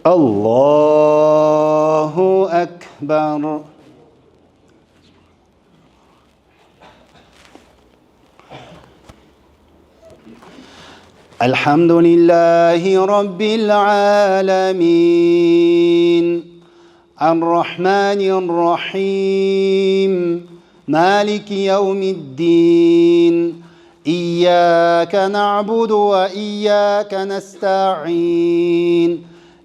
الله أكبر. الحمد لله رب العالمين الرحمن الرحيم مالك يوم الدين إياك نعبد وإياك نستعين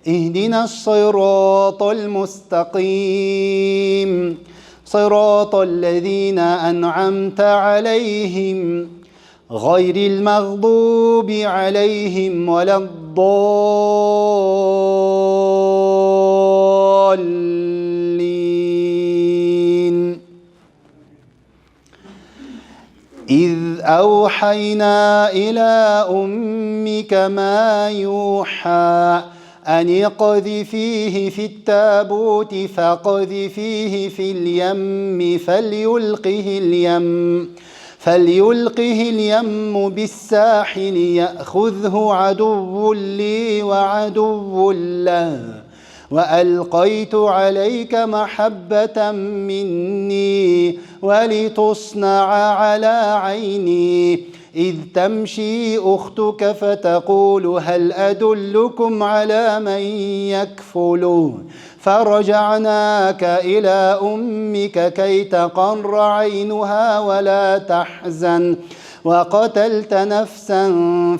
اهدنا الصراط المستقيم صراط الذين أنعمت عليهم غير المغضوب عليهم ولا الضالين. إذ أوحينا إلى أمك ما يوحى أن اقذفيه في التابوت فاقذفيه في اليم فليلقه اليم بالساحل يأخذه عدو لي وعدو له وألقيت عليك محبة مني ولتصنع على عيني إذ تمشي أختك فتقول هل أدلكم على من يكفله فرجعناك إلى أمك كي تقر عينها ولا تحزن وقتلت نفسا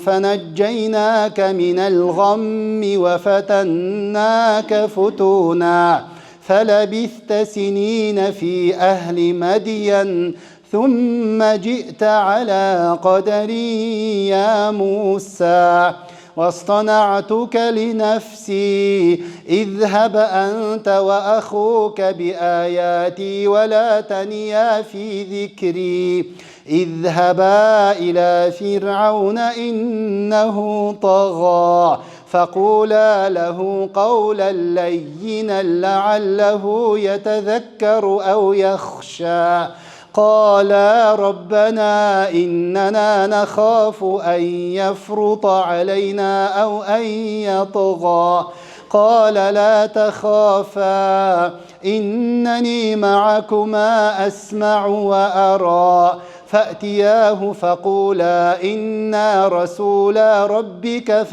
فنجيناك من الغم وفتناك فتونا فلبثت سنين في أهل مدين ثم جئت على قدري يا موسى واصطنعتك لنفسي اذهب أنت وأخوك بآياتي ولا تنيا في ذكري اذهبا إلى فرعون إنه طغى فقولا له قولا لينا لعله يتذكر أو يخشى قالا ربنا إننا نخاف أن يفرط علينا أو أن يطغى قال لا تخافا إنني معكما أسمع وأرى فأتياه فقولا إنا رسولا ربك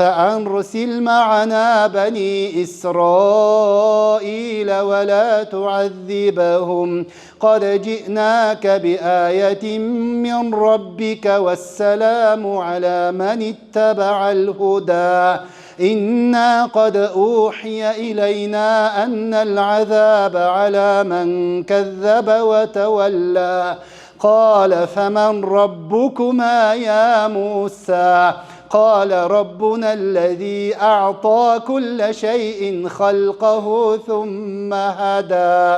فأرسل معنا بني إسرائيل ولا تعذبهم قد جئناك بآية من ربك والسلام على من اتبع الهدى إنا قد أوحي إلينا أن العذاب على من كذب وتولى قال فمن ربكما يا موسى قال ربنا الذي أعطى كل شيء خلقه ثم هدى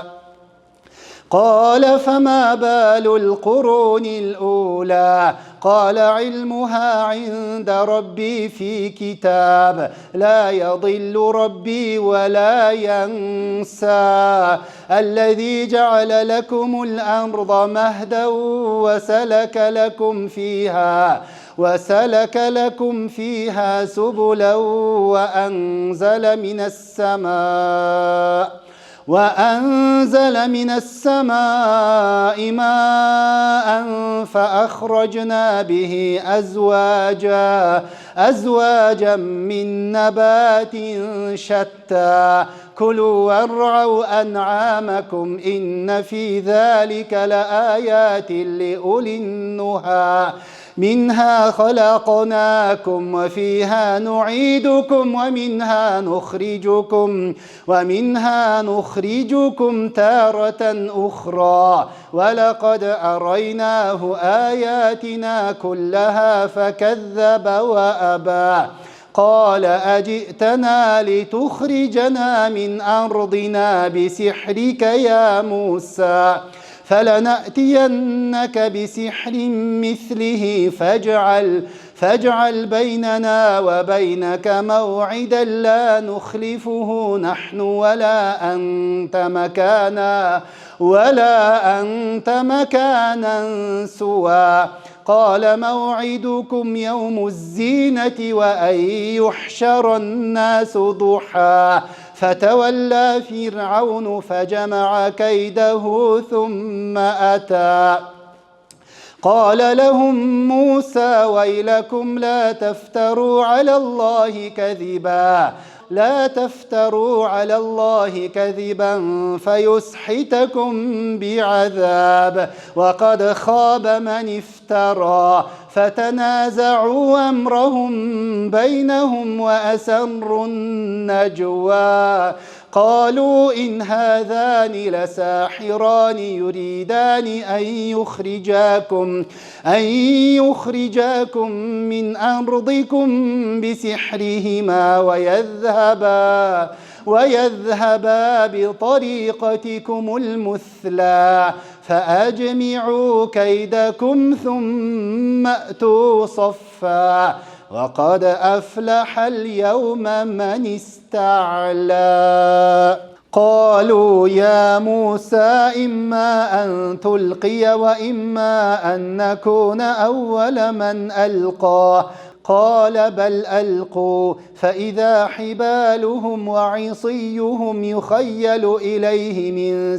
قال فما بال القرون الأولى قال علمها عند ربي في كتاب لا يضل ربي ولا ينسى الذي جعل لكم الأرض مهدا وسلك لكم فيها سبلا وأنزل من السماء ماء فأخرجنا به أزواجا من نبات شتى كلوا وارعوا أنعامكم إن في ذلك لآيات لأولي النهى منها خلقناكم وفيها نعيدكم ومنها نخرجكم تارة أخرى ولقد أريناه آياتنا كلها فكذب وأبى قال أجئتنا لتخرجنا من أرضنا بسحرك يا موسى فلنأتينك بسحر مثله فاجعل بيننا وبينك موعدا لا نخلفه نحن ولا أنت مكانا سوى قال موعدكم يوم الزينة وأن يحشر الناس ضحى فتولى فرعون فجمع كيده ثم أتى قال لهم موسى ويلكم لا تفتروا على الله كذبا فيسحتكم بعذاب وقد خاب من افترى فتنازعوا أمرهم بينهم وأسروا النجوى قالوا إن هذان لساحران يريدان أن يخرجاكم من أرضكم بسحرهما ويذهبا بطريقتكم المثلى فأجمعوا كيدكم ثم أتوا صفا وقد أفلح اليوم من استعلى قالوا يا موسى إما أن تلقي وإما أن نكون أول من ألقى قال بل ألقوا فإذا حبالهم وعصيهم يخيل إليه من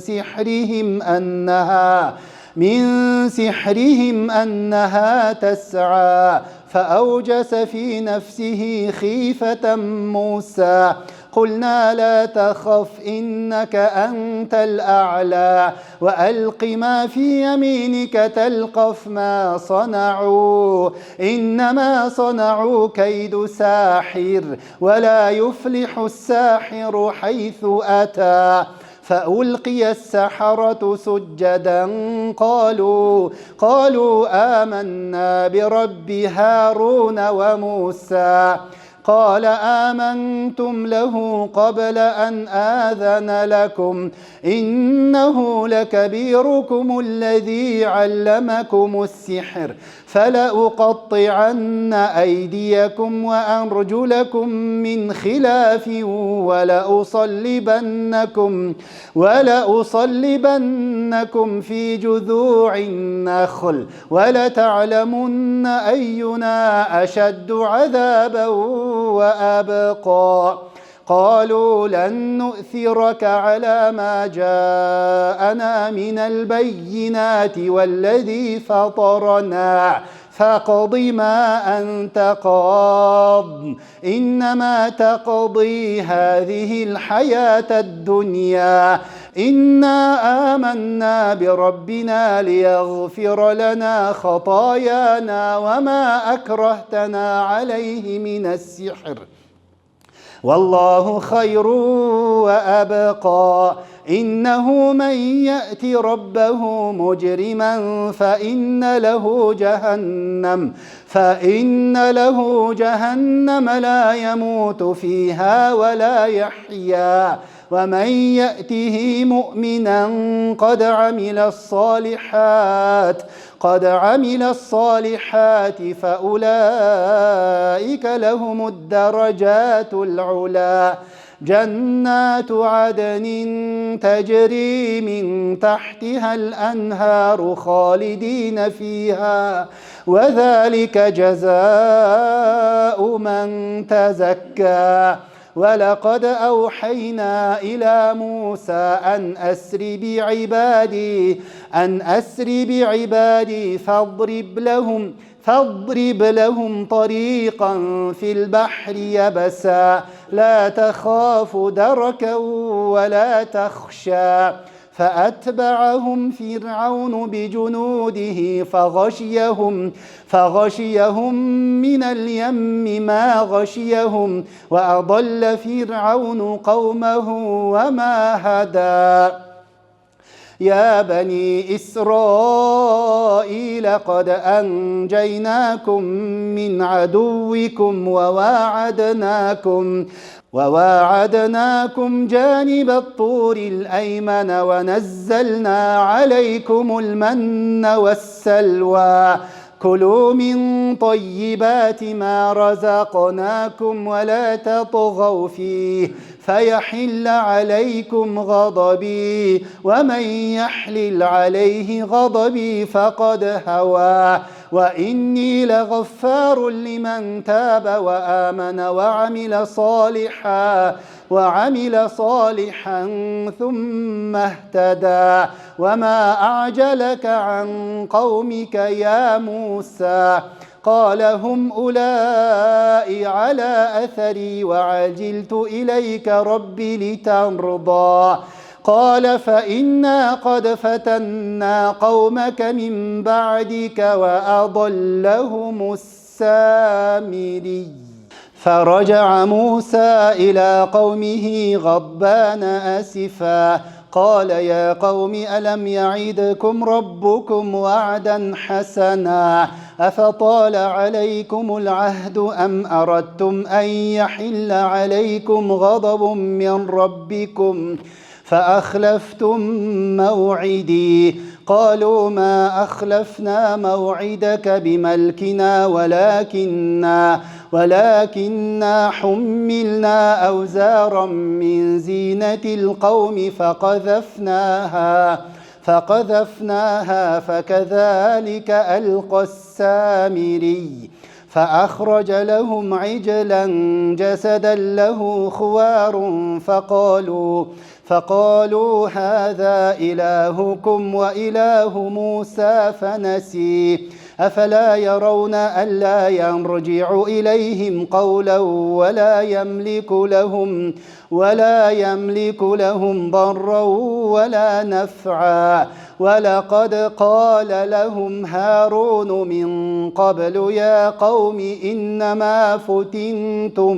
سحرهم أنها تسعى فأوجس في نفسه خيفة موسى قلنا لا تخف إنك أنت الأعلى وألق ما في يمينك تلقف ما صنعوا إنما صنعوا كيد ساحر ولا يفلح الساحر حيث أتى فألقي السحرة سجدا قالوا آمنا برب هارون وموسى قال آمنتم له قبل أن آذن لكم إنه لكبيركم الذي علمكم السحر فلأقطعن أيديكم وأرجلكم من خلاف ولأصلبنكم في جذوع النخل ولتعلمن أينا أشد عذابا وأبقى قالوا لن نؤثرك على ما جاءنا من البينات والذي فطرنا فاقض ما أنت قاض إنما تقضي هذه الحياة الدنيا إنا آمنا بربنا ليغفر لنا خطايانا وما أكرهتنا عليه من السحر والله خير وأبقى إنه من يأت ربه مجرما فإن له جهنم لا يموت فيها ولا يحيا ومن يأته مؤمنا قد عمل الصالحات فأولئك لهم الدرجات العلى جنات عدن تجري من تحتها الأنهار خالدين فيها وذلك جزاء من تزكى ولقد أوحينا إلى موسى أن أسر بعبادي فاضرب لهم طريقا في البحر يبسا لا تخاف دركا ولا تخشى فأتبعهم فرعون بجنوده فغشيهم من اليم ما غشيهم وأضل فرعون قومه وما هدى يا بني إسرائيل قد أنجيناكم من عدوكم وواعدناكم جانب الطور الأيمن ونزلنا عليكم المن والسلوى كلوا من طيبات ما رزقناكم ولا تطغوا فيه فيحل عليكم غضبي ومن يحلل عليه غضبي فقد هوى وإني لغفار لمن تاب وآمن وعمل صالحا ثم اهتدى وما أعجلك عن قومك يا موسى قال هم أولئك على أثري وعجلت إليك رب لترضى قال فإنا قد فتنا قومك من بعدك وأضلهم السامري فرجع موسى إلى قومه غضبان آسفا قال يا قوم ألم يعدكم ربكم وعدا حسنا أفطال عليكم العهد أم أردتم أن يحل عليكم غضب من ربكم فأخلفتم موعدي قالوا ما أخلفنا موعدك بملكنا ولكننا حملنا أوزارا من زينة القوم فقذفناها فكذلك ألقى السامري فأخرج لهم عجلا جسدا له خوار فقالوا هذا إلهكم وإله موسى فنسي أفلا يرون ألا يرجع إليهم قولا ولا يملك لهم ضرا ولا نفعا ولقد قال لهم هارون من قبل يا قوم إنما فتنتم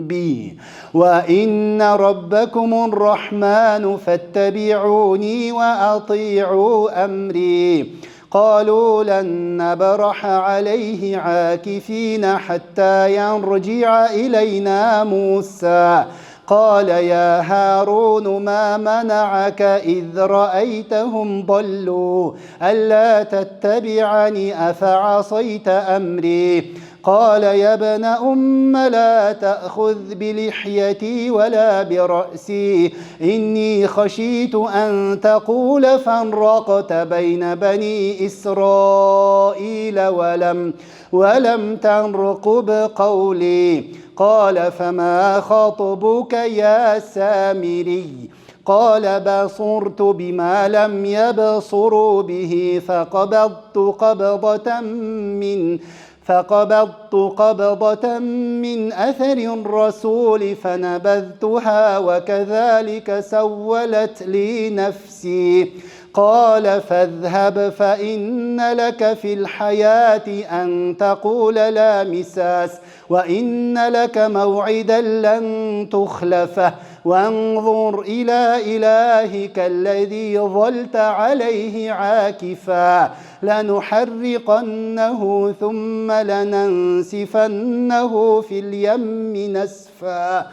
به وإن ربكم الرحمن فاتبعوني وأطيعوا أمري قالوا لن نبرح عليه عاكفين حتى يرجع إلينا موسى قال يا هارون ما منعك إذ رأيتهم ضلوا ألا تتبعني أفعصيت أمري قال يا ابن أم لا تأخذ بلحيتي ولا برأسي إني خشيت أن تقول فرقت بين بني إسرائيل ولم ترقب قولي قال فما خطبك يا سامري قال بصرت بما لم يبصروا به فقبضت قبضة من أثر الرسول فنبذتها وكذلك سولت لي نفسي قال فاذهب فإن لك في الحياة أن تقول لا مساس وإن لك موعدا لن تخلفه وانظر إلى إلهك الذي ظلت عليه عاكفا لنحرقنه ثم لننسفنه في اليم نسفا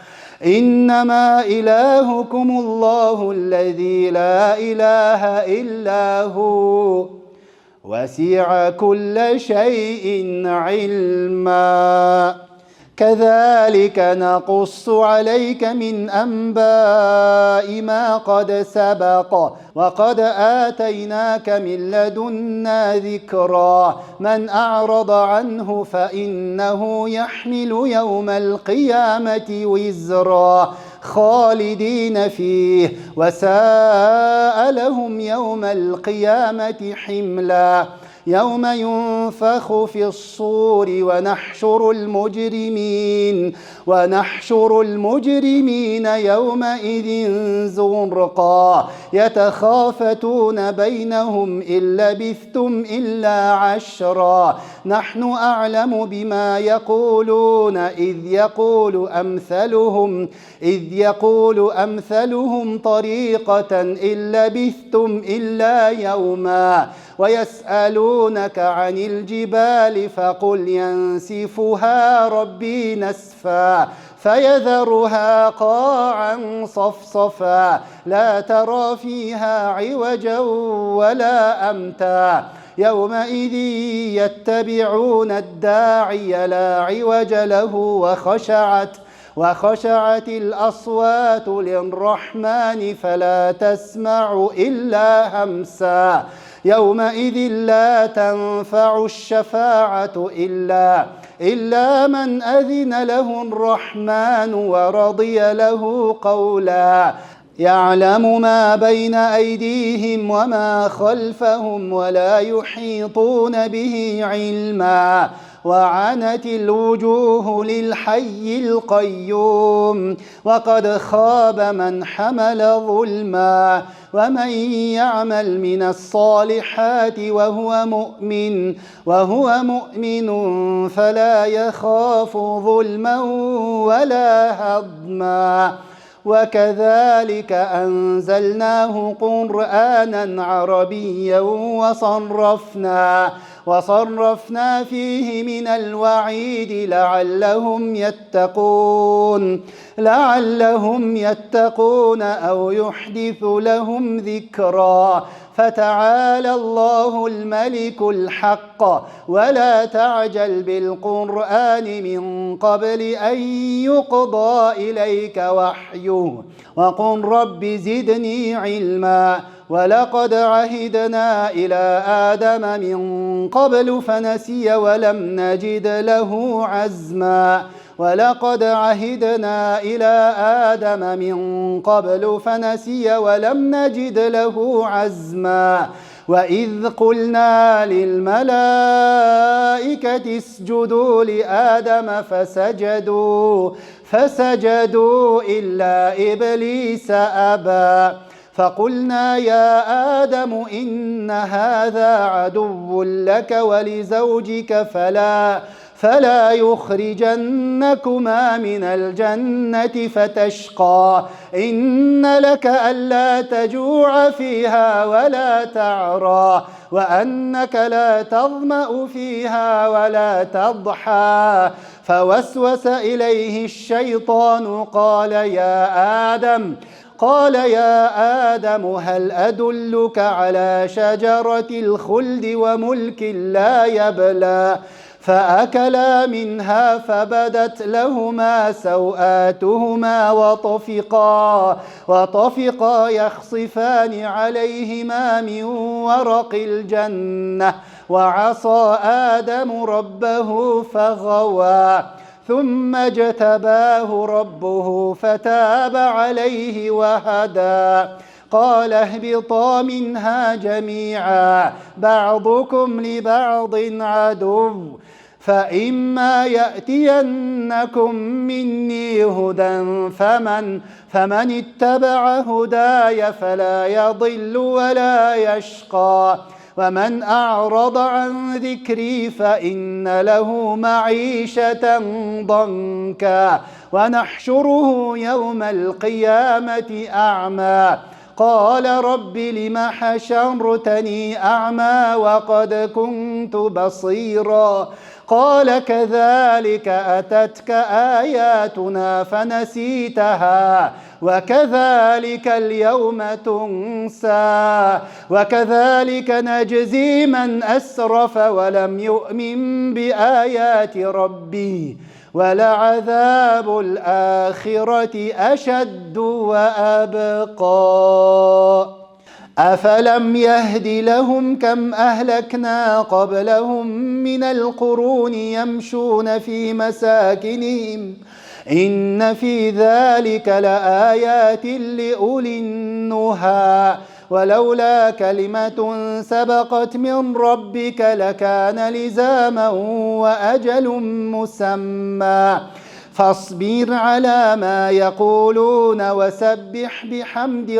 إنما إلهكم الله الذي لا إله إلا هو وسع كل شيء علما كذلك نقص عليك من أنباء ما قد سبق وقد آتيناك من لدنا ذكرا من أعرض عنه فإنه يحمل يوم القيامة وزرا خالدين فيه وساء لهم يوم القيامة حملا يوم ينفخ في الصور ونحشر المجرمين يومئذ زرقا يتخافتون بينهم إن لبثتم إلا عشرا نحن أعلم بما يقولون إذ يقول أمثلهم طريقة إن لبثتم إلا يوما ويسألونك عن الجبال فقل ينسفها ربي نسفا فيذرها قاعا صفصفا لا ترى فيها عوجا ولا أمتا يومئذ يتبعون الداعي لا عوج له وخشعت الأصوات للرحمن فلا تسمع إلا همسا يومئذ لا تنفع الشفاعة إلا من أذن له الرحمن ورضي له قولا يعلم ما بين أيديهم وما خلفهم ولا يحيطون به علما وعنت الوجوه للحي القيوم وقد خاب من حمل ظلما ومن يعمل من الصالحات وهو مؤمن فلا يخاف ظلما ولا هضما وكذلك أنزلناه قرآنا عربيا وصرفنا فيه من الوعيد لعلهم يتقون أو يحدث لهم ذكرا فتعالى الله الملك الحق ولا تعجل بالقرآن من قبل أن يقضى إليك وحيه وقل رب زدني علما ولقد عهدنا إلى آدم من قبل فنسي ولم نجد له عزما وإذ قلنا للملائكة اسجدوا لآدم فسجدوا إلا إبليس أبى فقلنا يا آدم إن هذا عدو لك ولزوجك فلا يخرجنكما من الجنة فتشقى إن لك ألا تجوع فيها ولا تعرى وأنك لا تظمأ فيها ولا تضحى فوسوس إليه الشيطان قال يا آدم هل أدلك على شجرة الخلد وملك لا يبلى فأكلا منها فبدت لهما سوآتهما وطفقا يخصفان عليهما من ورق الجنة وعصى آدم ربه فغوى ثم اجتباه ربه فتاب عليه وهدى قال اهبطا منها جميعا بعضكم لبعض عدو فإما يأتينكم مني هدى فمن اتبع هداي فلا يضل ولا يشقى ومن أعرض عن ذكري فإن له معيشة ضنكا ونحشره يوم القيامة أعمى قال رب لم حشرتني أعمى وقد كنت بصيرا قال كذلك أتتك آياتنا فنسيتها وكذلك اليوم تنسى وكذلك نجزي من أسرف ولم يؤمن بآيات ربي ولعذاب الآخرة أشد وأبقى أفلم يهد لهم كم أهلكنا قبلهم من القرون يمشون في مساكنهم إن في ذلك لآيات لأولي النهى ولولا كلمة سبقت من ربك لكان لزاما وأجل مسمى فاصبر على ما يقولون وسبح بحمد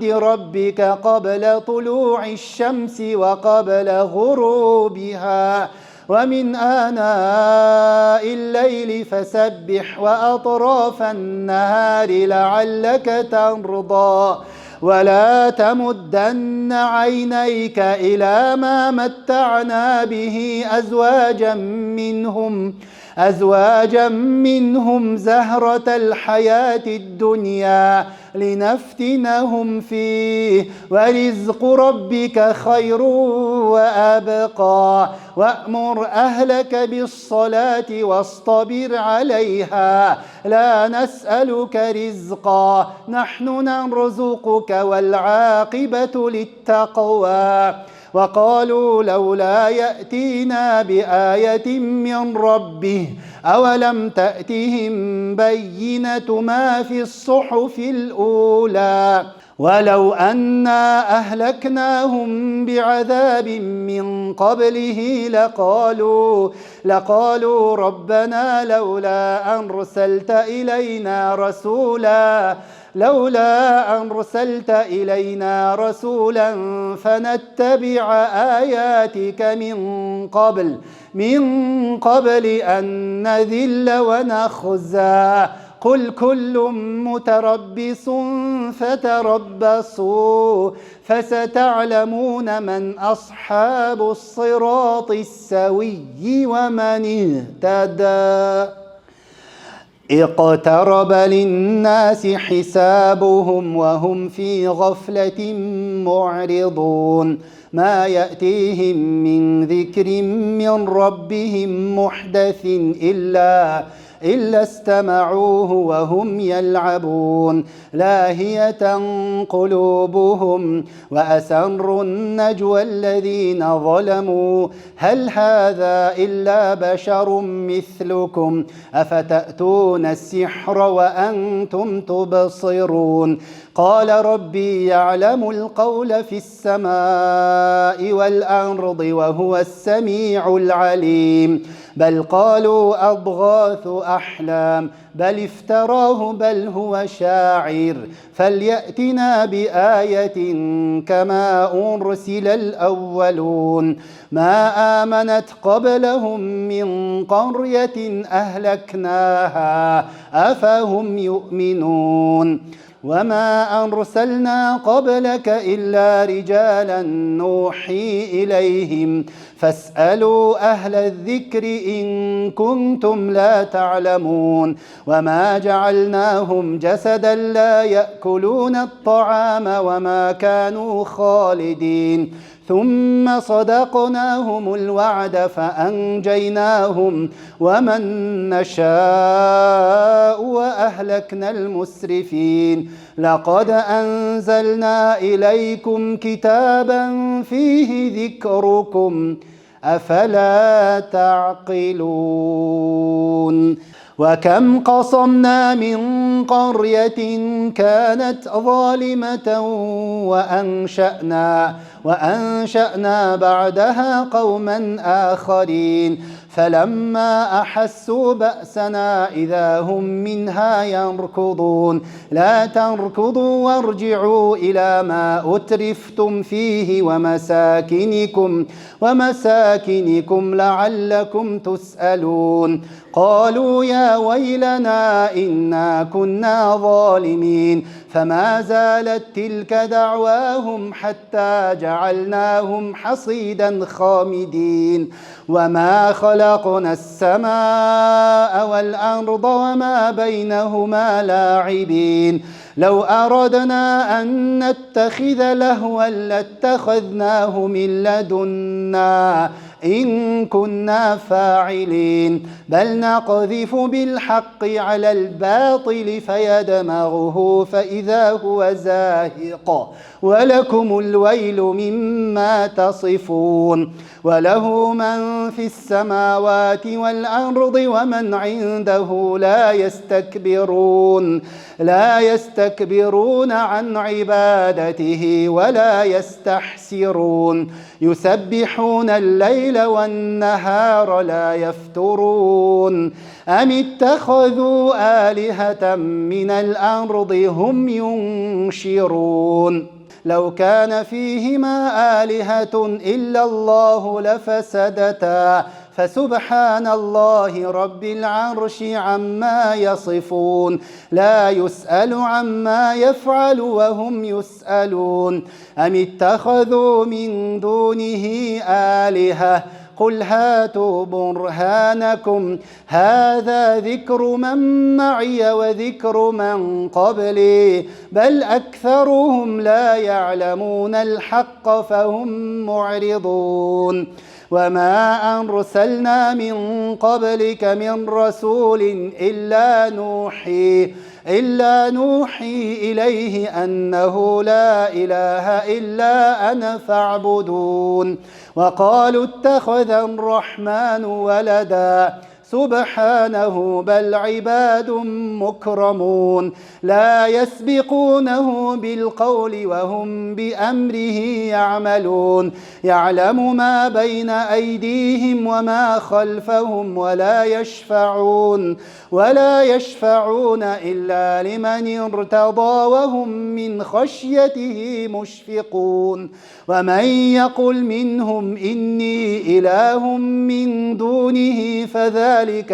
ربك قبل طلوع الشمس وقبل غروبها ومن آناء الليل فسبح وأطراف النهار لعلك ترضى ولا تمدن عينيك إلى ما متعنا به أزواجا منهم زهرة الحياة الدنيا لنفتنهم فيه ورزق ربك خير وأبقى وأمر أهلك بالصلاة واصطبر عليها لا نسألك رزقا نحن نرزقك والعاقبة للتقوى وقالوا لولا يأتينا بآية من ربه أولم تأتهم بينة ما في الصحف الأولى ولو أنا أهلكناهم بعذاب من قبله لقالوا ربنا لولا أرسلت إلينا رسولا فنتبع آياتك من قبل أن نذل ونخزى قل كل متربص فتربصوا فستعلمون من أصحاب الصراط السوي ومن اهتدى اقترب للناس حسابهم وهم في غفلة معرضون ما يأتيهم من ذكر من ربهم محدث إلا استمعوه وهم يلعبون لاهية قلوبهم وأسروا النجوى الذين ظلموا هل هذا إلا بشر مثلكم أفتأتون السحر وأنتم تبصرون قال ربي يعلم القول في السماء والأرض وهو السميع العليم بل قالوا أضغاث أحلام بل افتراه بل هو شاعر فليأتنا بآية كما أرسل الأولون ما آمنت قبلهم من قرية أهلكناها أفهم يؤمنون وما أرسلنا قبلك إلا رجالا نوحي إليهم فاسألوا أهل الذكر إن كنتم لا تعلمون وما جعلناهم جسدا لا يأكلون الطعام وما كانوا خالدين ثم صدقناهم الوعد فأنجيناهم ومن نشاء وأهلكنا المسرفين لقد أنزلنا إليكم كتابا فيه ذكركم أفلا تعقلون وكم قصمنا من قرية كانت ظالمة وأنشأنا بعدها قوما آخرين فلما أحسوا بأسنا إذا هم منها يركضون لا تركضوا وارجعوا إلى ما أترفتم فيه ومساكنكم لعلكم تسألون قالوا يا ويلنا إنا كنا ظالمين فما زالت تلك دعواهم حتى جعلناهم حصيدا خامدين وما خلقنا السماء والأرض وما بينهما لاعبين لو أردنا أن نتخذ لهوا لاتخذناه من لدنا إن كنا فاعلين بل نقذف بالحق على الباطل فيدمغه فإذا هو زاهق ولكم الويل مما تصفون وله من في السماوات والأرض ومن عنده لا يستكبرون عن عبادته ولا يستحسرون يسبحون الليل والنهار لا يفترون أم اتخذوا آلهة من الأرض هم ينشرون لو كان فيهما آلهة إلا الله لفسدتا فسبحان الله رب العرش عما يصفون لا يسأل عما يفعل وهم يسألون أم اتخذوا من دونه آلهة قل هاتوا برهانكم هذا ذكر من معي وذكر من قبلي بل أكثرهم لا يعلمون الحق فهم معرضون وما أرسلنا من قبلك من رسول إلا نوحي إليه أنه لا إله إلا أنا فاعبدون وقالوا اتخذ الرحمن ولدا سبحانه بل عباد مكرمون لا يسبقونه بالقول وهم بأمره يعملون يعلم ما بين أيديهم وما خلفهم ولا يشفعون إلا لمن ارتضى وهم من خشيته مشفقون ومن يقل منهم إني إله من دونه فذلك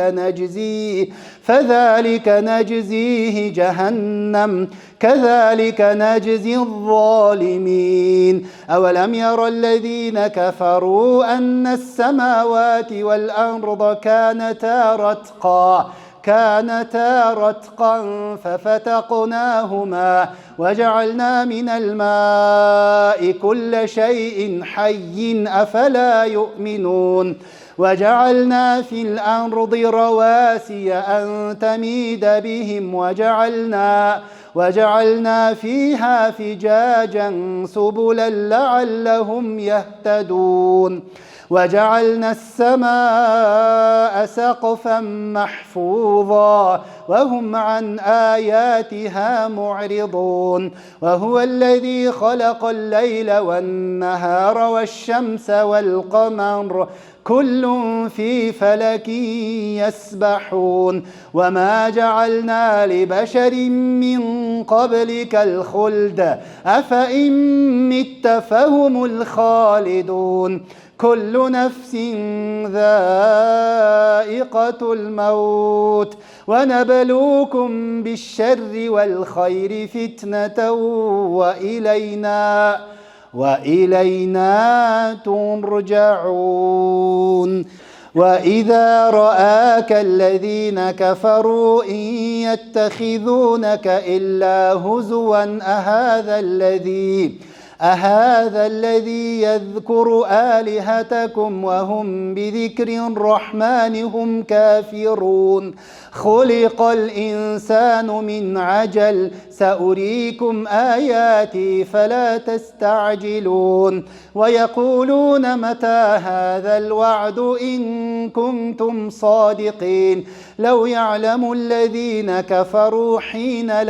نجزيه جهنم كذلك نجزي الظالمين أولم ير الذين كفروا أن السماوات والأرض كانتا رتقا ففتقناهما وجعلنا من الماء كل شيء حي أفلا يؤمنون وجعلنا في الأرض رواسي أن تميد بهم وجعلنا فيها فجاجا سبلا لعلهم يهتدون وجعلنا السماء سقفا محفوظا وهم عن آياتها معرضون وهو الذي خلق الليل والنهار والشمس والقمر كل في فلك يسبحون وما جعلنا لبشر من قبلك الخلد أفإن مت فهم الخالدون كل نفس ذائقة الموت ونبلوكم بالشر والخير فتنة وإلينا ترجعون وإذا رآك الذين كفروا إن يتخذونك إلا هزوا أهذا الذي يذكر آلهتكم وهم بذكر الرحمن هم كافرون خلق الإنسان من عجل سأريكم آياتي فلا تستعجلون ويقولون متى هذا الوعد إن كنتم صادقين لو يعلم الذين كفروا حين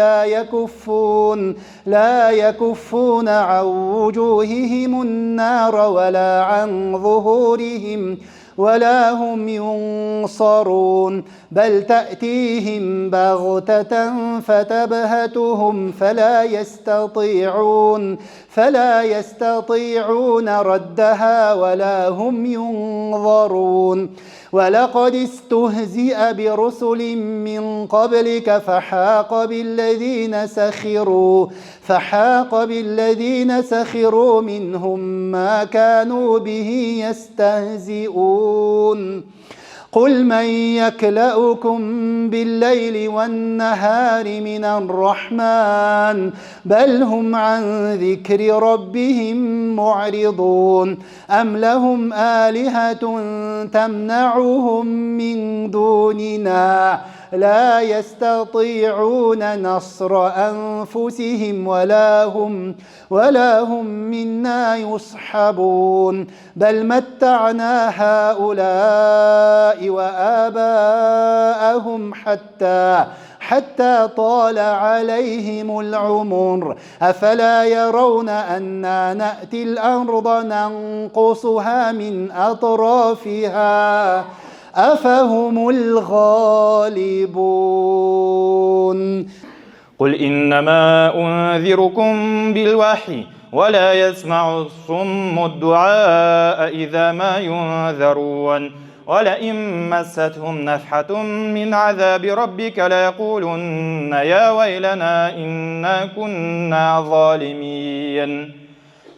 لا يكفون عن وجوههم النار ولا عن ظهورهم ولا هم ينصرون بل تأتيهم بغتة فتبهتهم فلا يستطيعون ردها ولا هم ينظرون ولقد استهزئ برسل من قبلك فحاق بالذين سخروا منهم ما كانوا به يستهزئون قل من يكلؤكم بالليل والنهار من الرحمن بل هم عن ذكر ربهم معرضون أم لهم آلهة تمنعهم من دوننا لا يستطيعون نصر أنفسهم ولا هم منا يصحبون بل متعنا هؤلاء وآباءهم حتى طال عليهم العمر أفلا يرون أنا نأتي الأرض ننقصها من أطرافها أفهم الغالبون قل إنما أنذركم بالوحي ولا يسمع الصم الدعاء إذا ما ينذرون ولئن مستهم نفحة من عذاب ربك ليقولن يا ويلنا إنا كنا ظالمين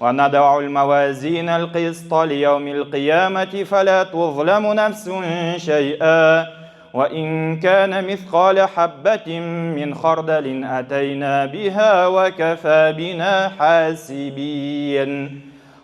ونضع الموازين القسط ليوم القيامة فلا تظلم نفس شيئا وإن كان مثقال حبة من خردل أتينا بها وكفى بنا حاسبين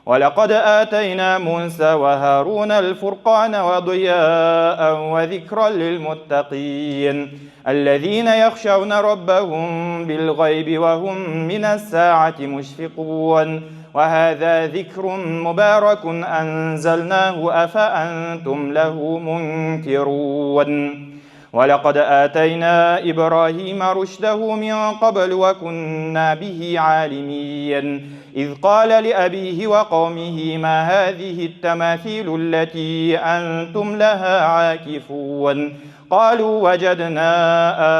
ولقد آتينا موسى وهارون الفرقان وضياء وذكرا للمتقين الذين يخشون ربهم بالغيب وهم من الساعة مشفقون وهذا ذكر مبارك أنزلناه أفأنتم له منكرون ولقد آتينا إبراهيم رشده من قبل وكنا به عالمين إذ قال لأبيه وقومه ما هذه التماثيل التي أنتم لها عاكفون قالوا وجدنا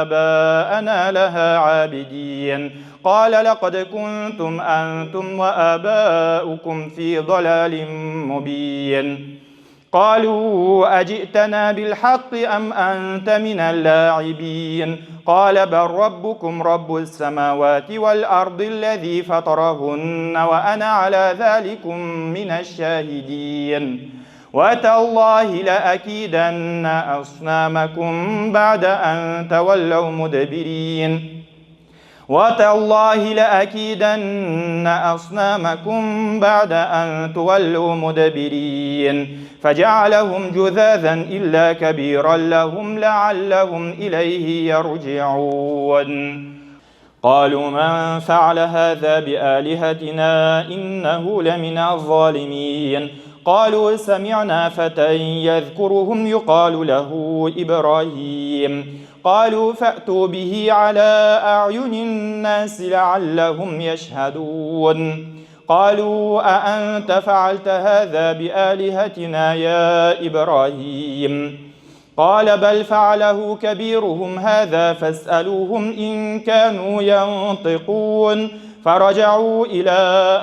آباءنا لها عابدين قال لقد كنتم أنتم وآباؤكم في ضلال مبين قالوا أجئتنا بالحق أم أنت من اللاعبين قال بل ربكم رب السماوات والأرض الذي فطرهن وأنا على ذلكم من الشاهدين وتالله لأكيدن أصنامكم بعد أن تولوا مدبرين وتالله لأكيدن أصنامكم بعد أن تولوا مدبرين فجعلهم جذاذا إلا كبيرا لهم لعلهم إليه يرجعون قالوا من فعل هذا بآلهتنا إنه لمن الظالمين قالوا سمعنا فتى يذكرهم يقال له إبراهيم قالوا فأتوا به على أعين الناس لعلهم يشهدون قالوا أأنت فعلت هذا بآلهتنا يا إبراهيم قال بل فعله كبيرهم هذا فاسألوهم إن كانوا ينطقون فرجعوا إلى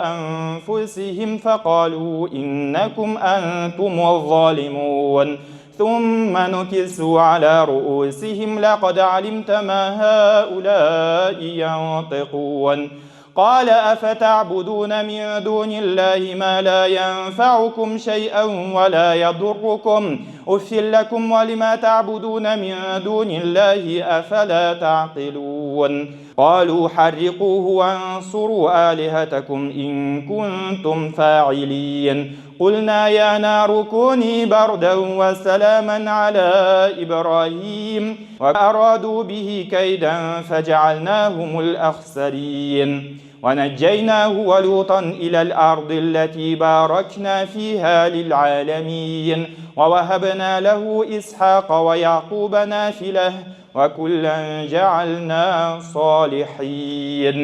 أنفسهم فقالوا إنكم أنتم الظالمون ثم نكسوا على رؤوسهم لقد علمت ما هؤلاء ينطقون قال أفتعبدون من دون الله ما لا ينفعكم شيئا ولا يضركم أفٍ لكم ولما تعبدون من دون الله أفلا تعقلون قالوا حرقوه وانصروا آلهتكم إن كنتم فاعلين قلنا يا نار كوني بردا وسلاما على إبراهيم وأرادوا به كيدا فجعلناهم الأخسرين ونجيناه ولوطا إلى الأرض التي باركنا فيها للعالمين ووهبنا له إسحاق ويعقوب نافلة وكلا جعلنا صالحين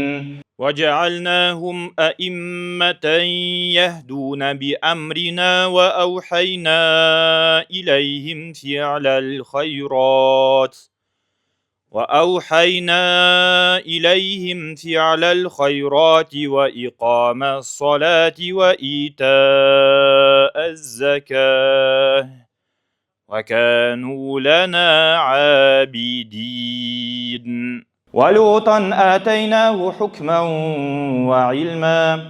وجعلناهم أئمة يهدون بأمرنا وأوحينا إليهم فعل الخيرات وإقام الصلاة وإيتاء الزكاة وكانوا لنا عابدين ولوطا آتيناه حكما وعلما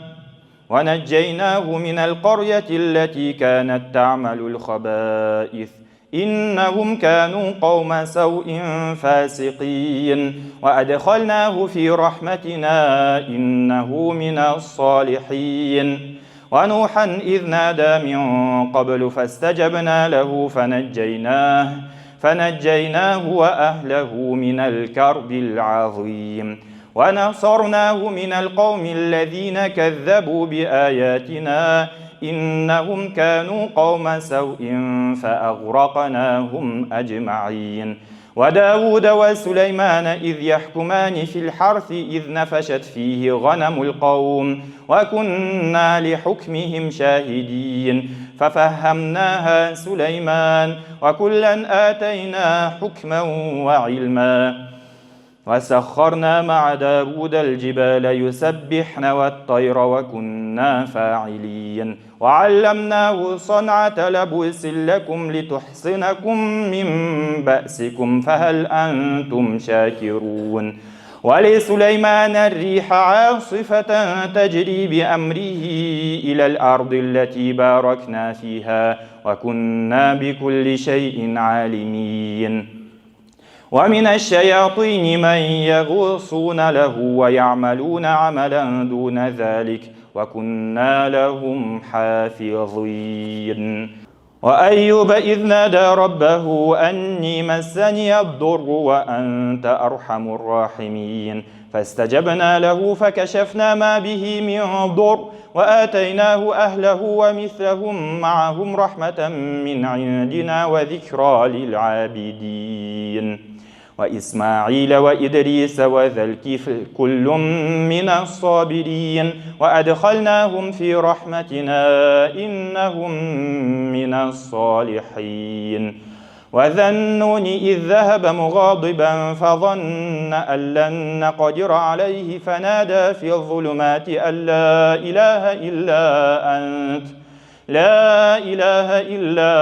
ونجيناه من القرية التي كانت تعمل الخبائث إنهم كانوا قوم سوء فاسقين وأدخلناه في رحمتنا إنه من الصالحين ونوحا إذ نادى من قبل فاستجبنا له فنجيناه وأهله من الكرب العظيم ونصرناه من القوم الذين كذبوا بآياتنا إنهم كانوا قوم سوء فأغرقناهم أجمعين وداود وسليمان إذ يحكمان في الحرث إذ نفشت فيه غنم القوم وكنا لحكمهم شاهدين ففهمناها سليمان وكلا آتينا حكما وعلما وسخرنا مع داود الجبال يسبحن والطير وكنا فاعلين وعلمناه صنعة لبوس لكم لتحصنكم من بأسكم فهل أنتم شاكرون ولسليمان الريح عاصفة تجري بأمره إلى الأرض التي باركنا فيها وكنا بكل شيء عالمين ومن الشياطين من يغوصون له ويعملون عملا دون ذلك وكنا لهم حافظين وأيوب إذ نادى ربه أني مسني الضر وأنت أرحم الراحمين فاستجبنا له فكشفنا ما به من ضر وآتيناه أهله ومثلهم معهم رحمة من عندنا وذكرى للعابدين وإسماعيل وإدريس وذا الكفل كل من الصابرين وأدخلناهم في رحمتنا إنهم من الصالحين وذا النون إذ ذهب مغاضبا فظن أن لن نقدر عليه فنادى في الظلمات أن لا إله إلا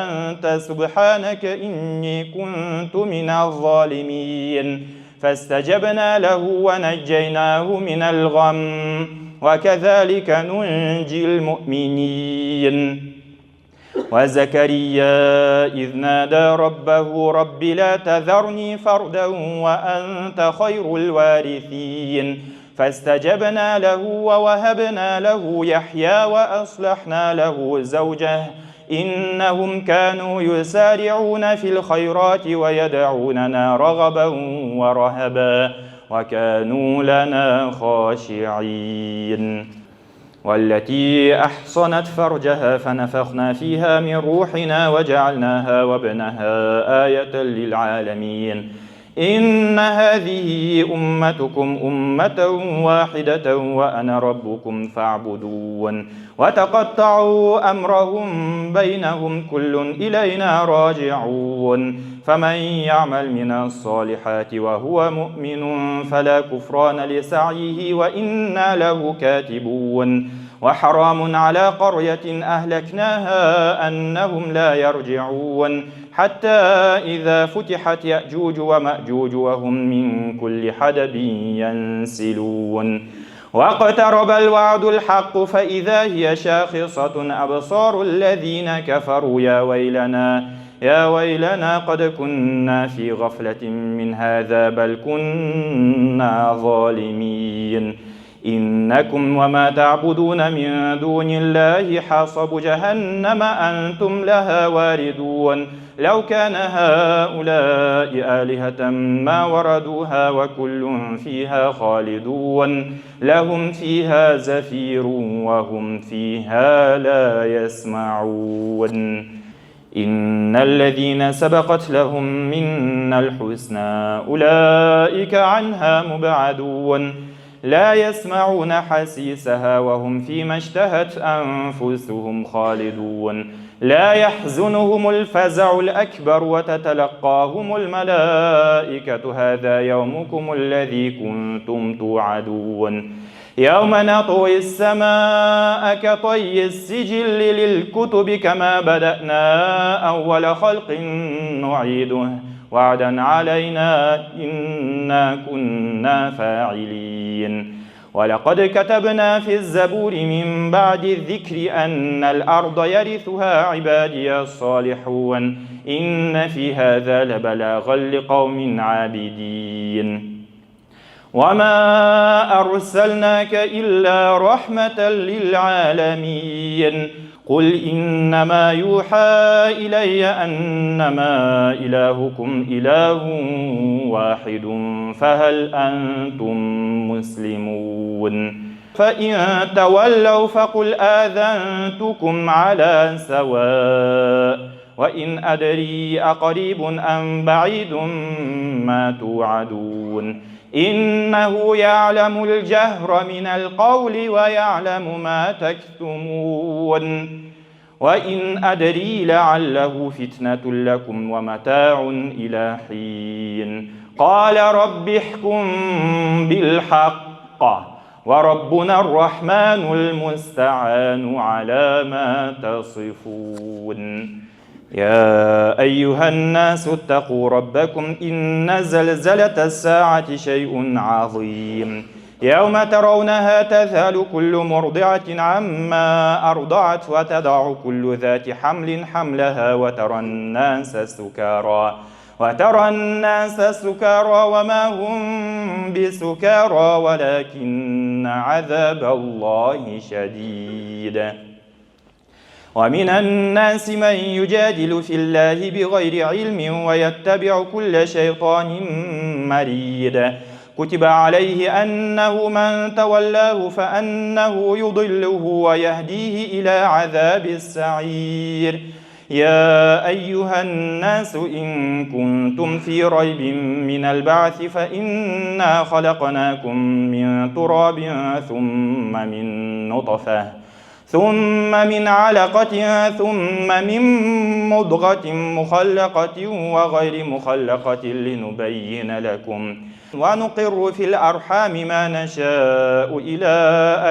أنت سبحانك إني كنت من الظالمين فاستجبنا له ونجيناه من الغم وكذلك ننجي المؤمنين وزكريا إذ نادى ربه رب لا تذرني فردا وأنت خير الوارثين فاستجبنا له ووهبنا له يحيى وأصلحنا له زوجه إنهم كانوا يسارعون في الخيرات ويدعوننا رغبا ورهبا وكانوا لنا خاشعين والتي أحصنت فرجها فنفخنا فيها من روحنا وجعلناها وابنها آية للعالمين إن هذه أمتكم أمة واحدة وأنا ربكم فاعبدون وتقطعوا أمرهم بينهم كل إلينا راجعون فمن يعمل من الصالحات وهو مؤمن فلا كفران لسعيه وإنا له كاتبون وحرام على قرية أهلكناها أنهم لا يرجعون حتى إذا فتحت يأجوج ومأجوج وهم من كل حدب ينسلون واقترب الوعد الحق فإذا هي شاخصة أبصار الذين كفروا يا ويلنا قد كنا في غفلة من هذا بل كنا ظالمين إنكم وما تعبدون من دون الله حصب جهنم أنتم لها واردون لو كان هؤلاء آلهة ما وردوها وكل فيها خالدون لهم فيها زفير وهم فيها لا يسمعون إن الذين سبقت لهم منا الحسنى أولئك عنها مبعدون لا يسمعون حسيسها وهم فيما اشتهت أنفسهم خالدون لا يحزنهم الفزع الأكبر وتتلقاهم الملائكة هذا يومكم الذي كنتم توعدون يوم نطوي السماء كطي السجل للكتب كما بدأنا أول خلق نعيده وعدا علينا إنا كنا فاعلين ولقد كتبنا في الزبور من بعد الذكر أن الأرض يرثها عبادي الصالحون إن في هذا لبلاغا لقوم عابدين وما أرسلناك إلا رحمة للعالمين قل إنما يوحى إلي أنما إلهكم إله واحد فهل أنتم مسلمون فإن تولوا فقل آذنتكم على سواء وإن أدري أقريب أم بعيد ما توعدون إنه يعلم الجهر من القول ويعلم ما تكتمون وإن أدري لعله فتنة لكم ومتاع إلى حين قال رب احكم بالحق وربنا الرحمن المستعان على ما تصفون. يا أيها الناس اتقوا ربكم إن زلزلة الساعة شيء عظيم يوم ترونها تذهل كل مرضعة عما أرضعت وتضع كل ذات حمل حملها وترى الناس سكارى وما هم بسكارى ولكن عذاب الله شديد. ومن الناس من يجادل في الله بغير علم ويتبع كل شيطان مريد كتب عليه أنه من تولاه فأنه يضله ويهديه إلى عذاب السعير. يا أيها الناس إن كنتم في ريب من البعث فإنا خلقناكم من تراب ثم من علقة ثم من مضغة مخلقة وغير مخلقة لنبين لكم ونقر في الأرحام ما نشاء إلى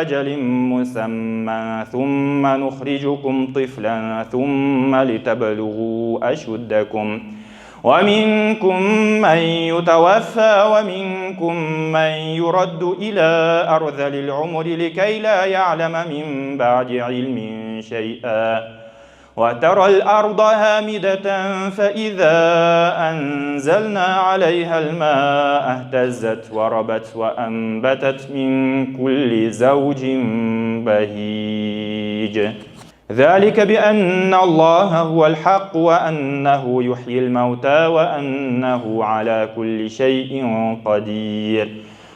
أجل مسمى ثم نخرجكم طفلا ثم لتبلغوا أشدكم ومنكم من يتوفى ومنكم من يرد إلى أرذل العمر لكي لا يعلم من بعد علم شيئا وترى الأرض هامدة فإذا أنزلنا عليها الماء اهتزت وربت وأنبتت من كل زوج بهيج. ذلك بأن الله هو الحق وأنه يحيي الموتى وأنه على كل شيء قدير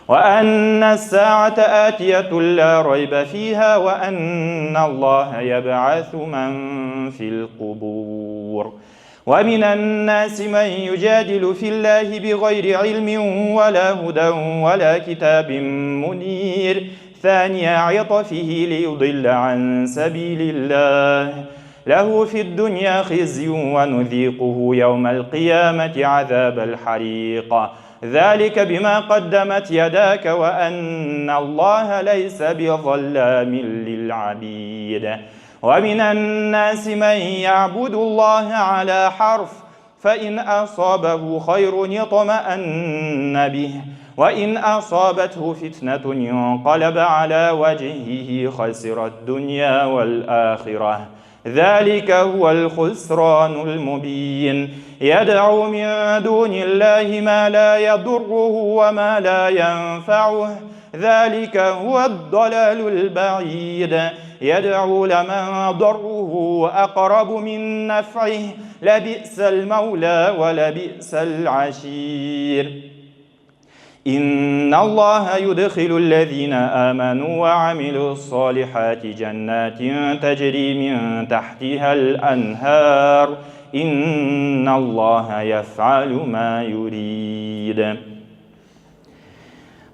وأن الساعة آتية لا ريب فيها وأن الله يبعث من في القبور. ومن الناس من يجادل في الله بغير علم ولا هدى ولا كتاب منير ثاني عطفه ليضل عن سبيل الله له في الدنيا خزي ونذيقه يوم القيامة عذاب الحريق ذلك بما قدمت يداك وأن الله ليس بظلام للعبيد. ومن الناس من يعبد الله على حرف فإن أصابه خير اطمأن به وإن أصابته فتنة انقلب على وجهه خسر الدنيا والآخرة ذلك هو الخسران المبين. يدعو من دون الله ما لا يضره وما لا ينفعه ذلك هو الضلال البعيد. يدعو لمن ضره أقرب من نفعه لبئس المولى ولبئس العشير. إن الله يدخل الذين آمنوا وعملوا الصالحات جنات تجري من تحتها الأنهار إن الله يفعل ما يريد.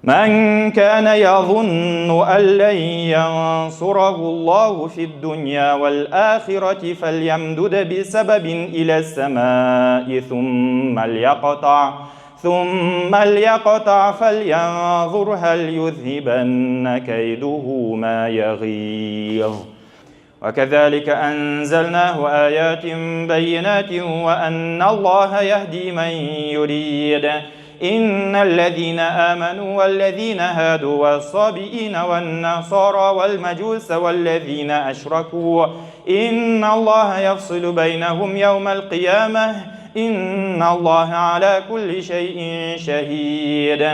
من كان يظن أن لن ينصره الله في الدنيا والآخرة فليمدد بسبب إلى السماء ثم ليقطع فلينظر هل يذهبن كيده ما يغيظ. وكذلك أنزلناه آيات بينات وأن الله يهدي من يريد. إن الذين آمنوا والذين هادوا والصابئين والنصارى والمجوس والذين أشركوا إن الله يفصل بينهم يوم القيامة إن الله على كل شيء شهيد.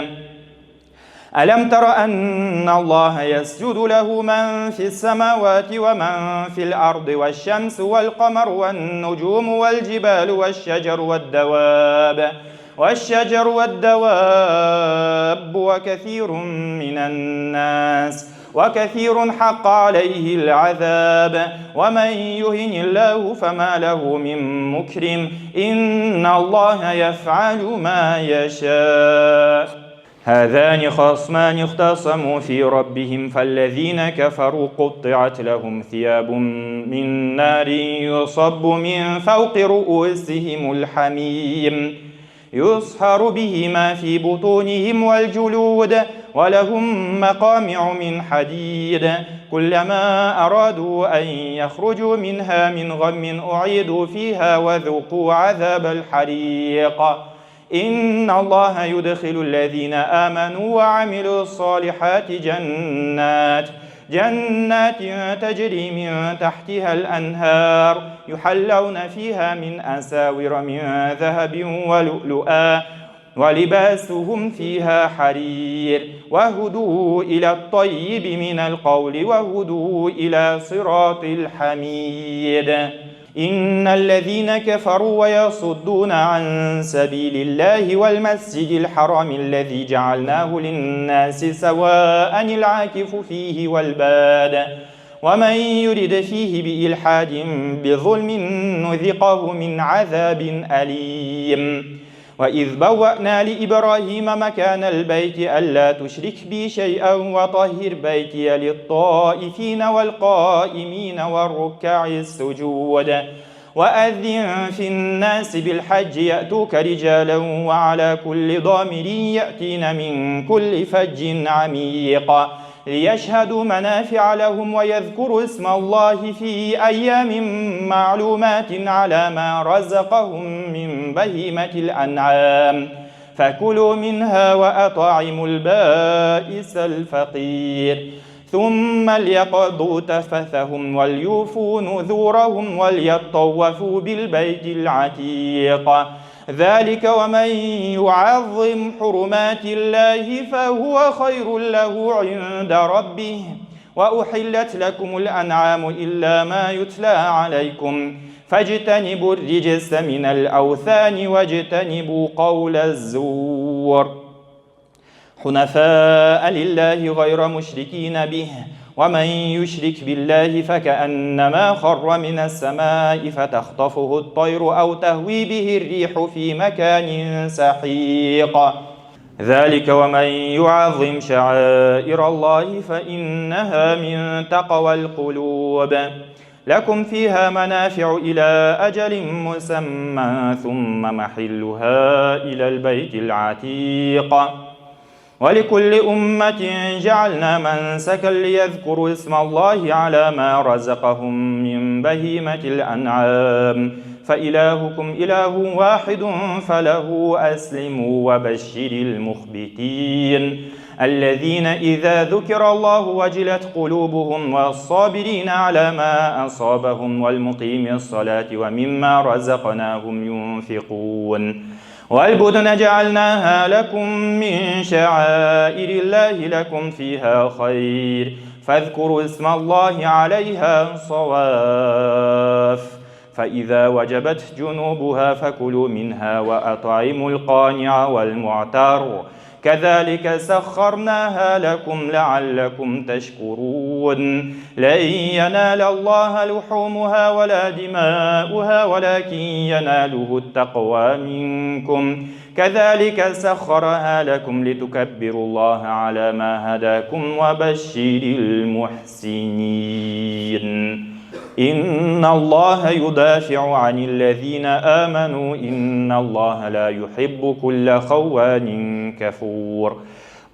ألم تر أن الله يسجد له من في السماوات ومن في الأرض والشمس والقمر والنجوم والجبال والشجر والدواب وكثير من الناس وكثير حق عليه العذاب ومن يهن الله فما له من مكرم إن الله يفعل ما يشاء. هذان خصمان اختصموا في ربهم فالذين كفروا قطعت لهم ثياب من نار يصب من فوق رؤوسهم الحميم يصهر به ما في بطونهم والجلود ولهم مقامع من حديد كلما أرادوا أن يخرجوا منها من غم أعيدوا فيها وذوقوا عذاب الحريق إن الله يدخل الذين آمنوا وعملوا الصالحات جنات تجري من تحتها الأنهار يحلون فيها من أساور من ذهب ولؤلؤا ولباسهم فيها حرير وهدوا إلى الطيب من القول وهدوا إلى صراط الحميد إن الذين كفروا ويصدون عن سبيل الله والمسجد الحرام الذي جعلناه للناس سواء العاكف فيه والباد ومن يرد فيه بإلحاد بظلم نذقه من عذاب أليم وإذ بوأنا لإبراهيم مكان البيت ألا تشرك بي شيئا وطهر بيتي للطائفين والقائمين والركع السجود وأذن في الناس بالحج يأتوك رجالا وعلى كل ضامر يأتين من كل فج عميق ليشهدوا منافع لهم ويذكروا اسم الله في أيام معلومات على ما رزقهم من بهيمة الأنعام فكلوا منها وأطعموا البائس الفقير ثم ليقضوا تفثهم وليوفوا نذورهم وليطوفوا بالبيت العتيق ذلك ومن يعظم حرمات الله فهو خير له عند ربه وأحلت لكم الأنعام إلا ما يتلى عليكم فاجتنبوا الرجس من الأوثان واجتنبوا قول الزور حنفاء لله غير مشركين به ومن يشرك بالله فكأنما خر من السماء فتخطفه الطير أو تهوي به الريح في مكان سحيق ذلك ومن يعظم شعائر الله فإنها من تقوى القلوب لكم فيها منافع إلى أجل مسمى ثم محلها إلى البيت العتيق ولكل أمة جعلنا منسكا ليذكروا اسم الله على ما رزقهم من بهيمة الأنعام فإلهكم إله واحد فله أسلموا وبشر المخبتين الذين إذا ذكر الله وجلت قلوبهم والصابرين على ما أصابهم والمقيم الصلاة ومما رزقناهم ينفقون والبدن جعلناها لكم من شعائر الله لكم فيها خير فاذكروا اسم الله عليها صواف فإذا وجبت جنوبها فكلوا منها وأطعموا القانع والمعتر كذلك سخرناها لكم لعلكم تشكرون لن ينال الله لحومها ولا دماؤها ولكن يناله التقوى منكم كذلك سخرها لكم لتكبروا الله على ما هداكم وبشر المحسنين إن الله يدافع عن الذين آمنوا إن الله لا يحب كل خوان كفور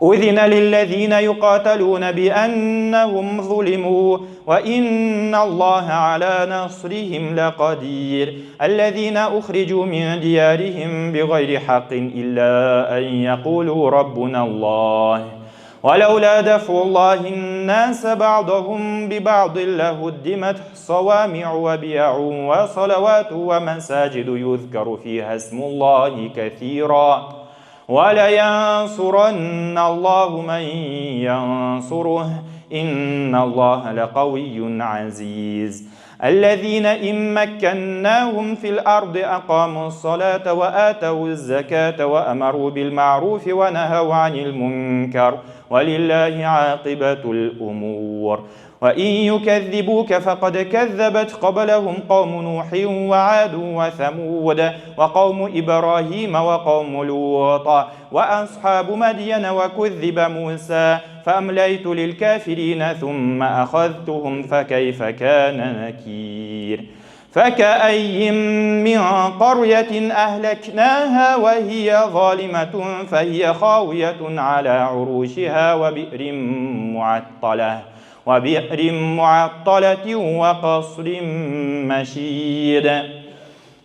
أذن للذين يقاتلون بأنهم ظلموا وإن الله على نصرهم لقدير الذين أخرجوا من ديارهم بغير حق إلا أن يقولوا ربنا الله ولولا دفع الله الناس بعضهم ببعض لهدمت صوامع وبيع وصلوات ومساجد يذكر فيها اسم الله كثيرا ولينصرن الله من ينصره إن الله لقوي عزيز الذين إن مكناهم في الأرض أقاموا الصلاة وآتوا الزكاة وأمروا بالمعروف ونهوا عن المنكر ولله عاقبة الأمور وإن يكذبوك فقد كذبت قبلهم قوم نوح وعاد وثمود وقوم إبراهيم وقوم لوط وأصحاب مدين وكذب موسى فأمليت للكافرين ثم أخذتهم فكيف كان نكير فكأي من قرية أهلكناها وهي ظالمة فهي خاوية على عروشها وبئر معطلة وقصر مشيد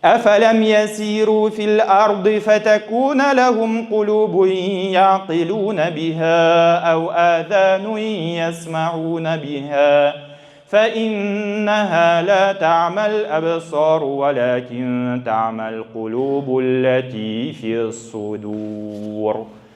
أفلم يسيروا في الأرض فتكون لهم قلوب يعقلون بها أو آذان يسمعون بها فإنها لا تعمى الأبصار ولكن تعمى القلوب التي في الصدور